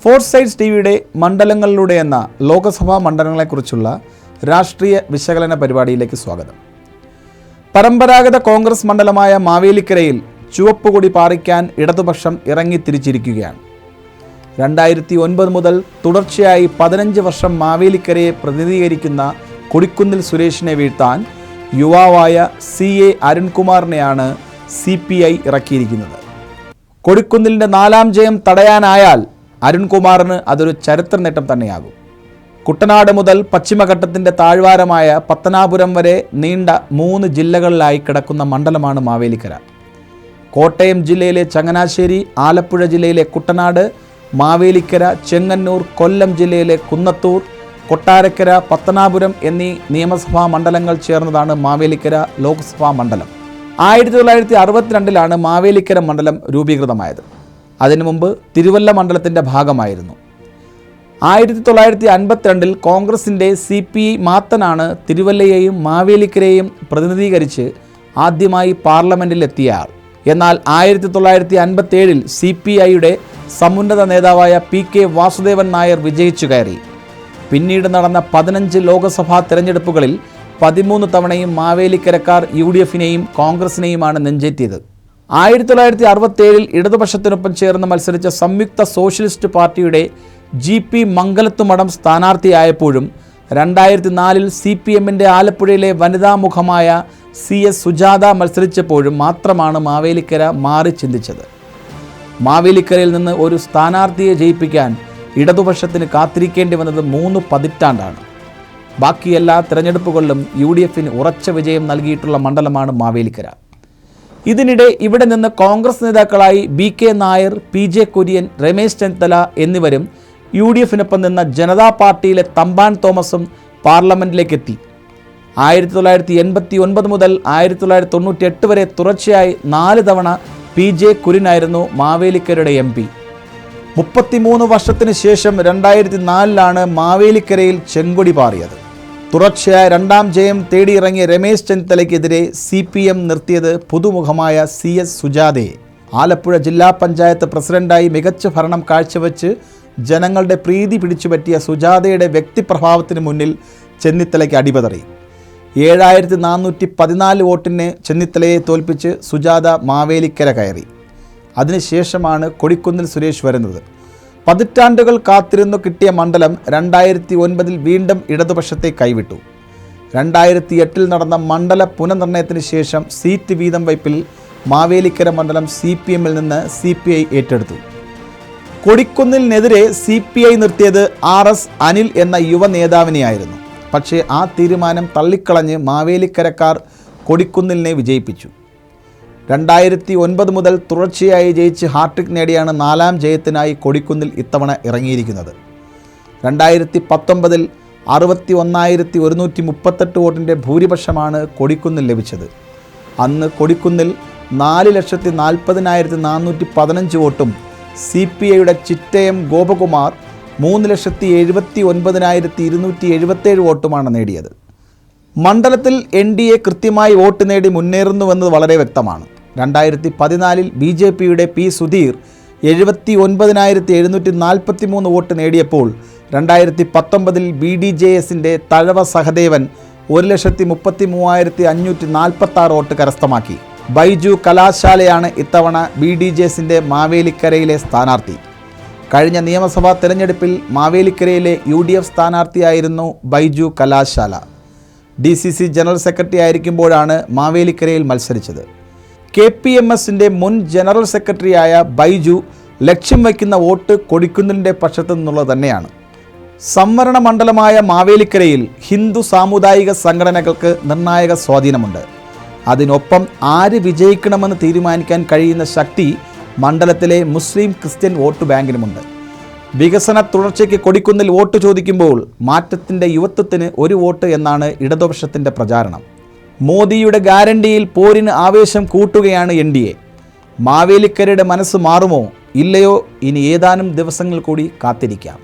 ഫോർസൈറ്റ്സ് ടിവിയുടെ മണ്ഡലങ്ങളിലൂടെ എന്ന ലോകസഭാ മണ്ഡലങ്ങളെക്കുറിച്ചുള്ള രാഷ്ട്രീയ വിശകലന പരിപാടിയിലേക്ക് സ്വാഗതം. പരമ്പരാഗത കോൺഗ്രസ് മണ്ഡലമായ മാവേലിക്കരയിൽ ചുവപ്പുകൊടി പാറിക്കാൻ ഇടതുപക്ഷം ഇറങ്ങിത്തിരിച്ചിരിക്കുകയാണ്. 2009 മുതൽ തുടർച്ചയായി 15 വർഷം മാവേലിക്കരയെ പ്രതിനിധീകരിക്കുന്ന കൊടിക്കുന്നിൽ സുരേഷിനെ വീഴ്ത്താൻ യുവാവായ CA അരുൺകുമാറിനെയാണ് CPI ഇറക്കിയിരിക്കുന്നത്. കൊടിക്കുന്നിലിൻ്റെ 4ാം ജയം തടയാനായാൽ അരുൺകുമാറിന് അതൊരു ചരിത്ര നേട്ടം തന്നെയാകും. കുട്ടനാട് മുതൽ പശ്ചിമഘട്ടത്തിൻ്റെ താഴ്വാരമായ പത്തനാപുരം വരെ നീണ്ട 3 ജില്ലകളിലായി കിടക്കുന്ന മണ്ഡലമാണ് മാവേലിക്കര. കോട്ടയം ജില്ലയിലെ ചങ്ങനാശ്ശേരി, ആലപ്പുഴ ജില്ലയിലെ കുട്ടനാട്, മാവേലിക്കര, ചെങ്ങന്നൂർ, കൊല്ലം ജില്ലയിലെ കുന്നത്തൂർ, കൊട്ടാരക്കര, പത്തനാപുരം എന്നീ നിയമസഭാ മണ്ഡലങ്ങൾ ചേർന്നതാണ് മാവേലിക്കര ലോക്സഭാ മണ്ഡലം. 1962 മാവേലിക്കര മണ്ഡലം രൂപീകൃതമായത്. അതിനു മുമ്പ് തിരുവല്ല മണ്ഡലത്തിൻ്റെ ഭാഗമായിരുന്നു. 1952 കോൺഗ്രസിൻ്റെ CPI മാത്തനാണ് തിരുവല്ലയെയും മാവേലിക്കരയെയും പ്രതിനിധീകരിച്ച് ആദ്യമായി പാർലമെൻറ്റിലെത്തിയ ആൾ. എന്നാൽ 1957 CPIയുടെ സമുന്നത നേതാവായ PK വാസുദേവൻ നായർ വിജയിച്ചു കയറി. പിന്നീട് നടന്ന 15 ലോക്സഭാ തെരഞ്ഞെടുപ്പുകളിൽ 13 തവണയും മാവേലിക്കരക്കാർ UDFനെയും കോൺഗ്രസിനെയുമാണ് നെഞ്ചേറ്റിയത്. 1967 ഇടതുപക്ഷത്തിനൊപ്പം ചേർന്ന് മത്സരിച്ച സംയുക്ത സോഷ്യലിസ്റ്റ് പാർട്ടിയുടെ GP മംഗലത്തുമഠം സ്ഥാനാർത്ഥിയായപ്പോഴും 2004 CPMൻ്റെ ആലപ്പുഴയിലെ വനിതാ മുഖമായ CS സുജാത മത്സരിച്ചപ്പോഴും മാത്രമാണ് മാവേലിക്കര മാറി ചിന്തിച്ചത്. മാവേലിക്കരയിൽ നിന്ന് ഒരു സ്ഥാനാർത്ഥിയെ ജയിപ്പിക്കാൻ ഇടതുപക്ഷത്തിന് കാത്തിരിക്കേണ്ടി വന്നത് 3 പതിറ്റാണ്ടാണ്. ബാക്കി എല്ലാ തിരഞ്ഞെടുപ്പുകളിലും UDFന് ഉറച്ച വിജയം നൽകിയിട്ടുള്ള മണ്ഡലമാണ് മാവേലിക്കര. ഇതിനിടെ ഇവിടെ നിന്ന് കോൺഗ്രസ് നേതാക്കളായി BK നായർ, PJ കുര്യൻ, രമേശ് ചെന്നിത്തല എന്നിവരും UDFനൊപ്പം നിന്ന ജനതാ പാർട്ടിയിലെ തമ്പാൻ തോമസും പാർലമെൻറ്റിലേക്ക് എത്തി. 1989 മുതൽ 1998 വരെ തുടർച്ചയായി 4 തവണ PJ കുര്യനായിരുന്നു മാവേലിക്കരയുടെ MP. 33 വർഷത്തിന് ശേഷം 2004 മാവേലിക്കരയിൽ ചെങ്കൊടി പാറിയത്. തുടർച്ചയായ 2ാം ജയം തേടിയിറങ്ങിയ രമേശ് ചെന്നിത്തലയ്ക്കെതിരെ CPM നിർത്തിയത് പുതുമുഖമായ CS സുജാതയെ. ആലപ്പുഴ ജില്ലാ പഞ്ചായത്ത് പ്രസിഡന്റായി മികച്ച ഭരണം കാഴ്ചവെച്ച് ജനങ്ങളുടെ പ്രീതി പിടിച്ചുപറ്റിയ സുജാതയുടെ വ്യക്തിപ്രഭാവത്തിന് മുന്നിൽ ചെന്നിത്തലയ്ക്ക് അടിപതറി. 7414 വോട്ടിന് ചെന്നിത്തലയെ തോൽപ്പിച്ച് സുജാത മാവേലിക്കര കയറി. അതിനുശേഷമാണ് കൊടിക്കുന്നിൽ സുരേഷ് വരുന്നത്. പതിറ്റാണ്ടുകൾ കാത്തിരുന്നു കിട്ടിയ മണ്ഡലം 2009 വീണ്ടും ഇടതുപക്ഷത്തെ കൈവിട്ടു. 2008 നടന്ന മണ്ഡല പുനർനിർണയത്തിന് ശേഷം സീറ്റ് വീതം വയ്പിൽ മാവേലിക്കര മണ്ഡലം CPMൽ നിന്ന് CPI ഏറ്റെടുത്തു. കൊടിക്കുന്നിലിനെതിരെ CPI നിർത്തിയത് RS അനിൽ എന്ന യുവ നേതാവിനെയായിരുന്നു. പക്ഷേ ആ തീരുമാനം തള്ളിക്കളഞ്ഞ് മാവേലിക്കരക്കാർ കൊടിക്കുന്നിലിനെ വിജയിപ്പിച്ചു. 2009 മുതൽ തുടർച്ചയായി ജയിച്ച് ഹാട്രിക് നേടിയാണ് 4ാം ജയത്തിനായി കൊടിക്കുന്നിൽ ഇത്തവണ ഇറങ്ങിയിരിക്കുന്നത്. 2019 61,138 വോട്ടിൻ്റെ ഭൂരിപക്ഷമാണ് കൊടിക്കുന്നിൽ ലഭിച്ചത്. അന്ന് കൊടിക്കുന്നിൽ 4,40,415 വോട്ടും CPIയുടെ ചിറ്റയം ഗോപകുമാർ 3,79,277 വോട്ടുമാണ് നേടിയത്. മണ്ഡലത്തിൽ NDA കൃത്യമായി വോട്ട് നേടി മുന്നേറുന്നുവെന്നത് വളരെ വ്യക്തമാണ്. 2014 BJPയുടെ P സുധീർ 79,743 വോട്ട് നേടിയപ്പോൾ 2019 BDJSൻ്റെ തഴവ സഹദേവൻ 1,33,546 വോട്ട് കരസ്ഥമാക്കി. ബൈജു കലാശാലയാണ് ഇത്തവണ BDJSൻ്റെ മാവേലിക്കരയിലെ സ്ഥാനാർത്ഥി. കഴിഞ്ഞ നിയമസഭാ തെരഞ്ഞെടുപ്പിൽ മാവേലിക്കരയിലെ UDF സ്ഥാനാർത്ഥിയായിരുന്നു Baiju Kalashala. DCC general secretary ആയിരിക്കുമ്പോഴാണ് മാവേലിക്കരയിൽ മത്സരിച്ചത്. KPMSൻ്റെ മുൻ ജനറൽ സെക്രട്ടറിയായ ബൈജു ലക്ഷ്യം വയ്ക്കുന്ന വോട്ട് കൊടിക്കുന്നിലിൻ്റെ പക്ഷത്തു നിന്നുള്ളത് തന്നെയാണ്. സംവരണ മണ്ഡലമായ മാവേലിക്കരയിൽ ഹിന്ദു സാമുദായിക സംഘടനകൾക്ക് നിർണായക സ്വാധീനമുണ്ട്. അതിനൊപ്പം ആര് വിജയിക്കണമെന്ന് തീരുമാനിക്കാൻ കഴിയുന്ന ശക്തി മണ്ഡലത്തിലെ മുസ്ലിം ക്രിസ്ത്യൻ വോട്ട് ബാങ്കിനുമുണ്ട്. വികസന തുടർച്ചയ്ക്ക് കൊടിക്കുന്നിൽ വോട്ട് ചോദിക്കുമ്പോൾ മാറ്റത്തിൻ്റെ യുവത്വത്തിന് 1 വോട്ട് എന്നാണ് ഇടതുപക്ഷത്തിൻ്റെ പ്രചാരണം. മോദിയുടെ ഗ്യാരണ്ടിയിൽ പോരിന് ആവേശം കൂട്ടുകയാണ് NDA. മാവേലിക്കരയുടെ മനസ്സ് മാറുമോ ഇല്ലയോ? ഇനി ഏതാനും ദിവസങ്ങൾ കൂടി കാത്തിരിക്കാം.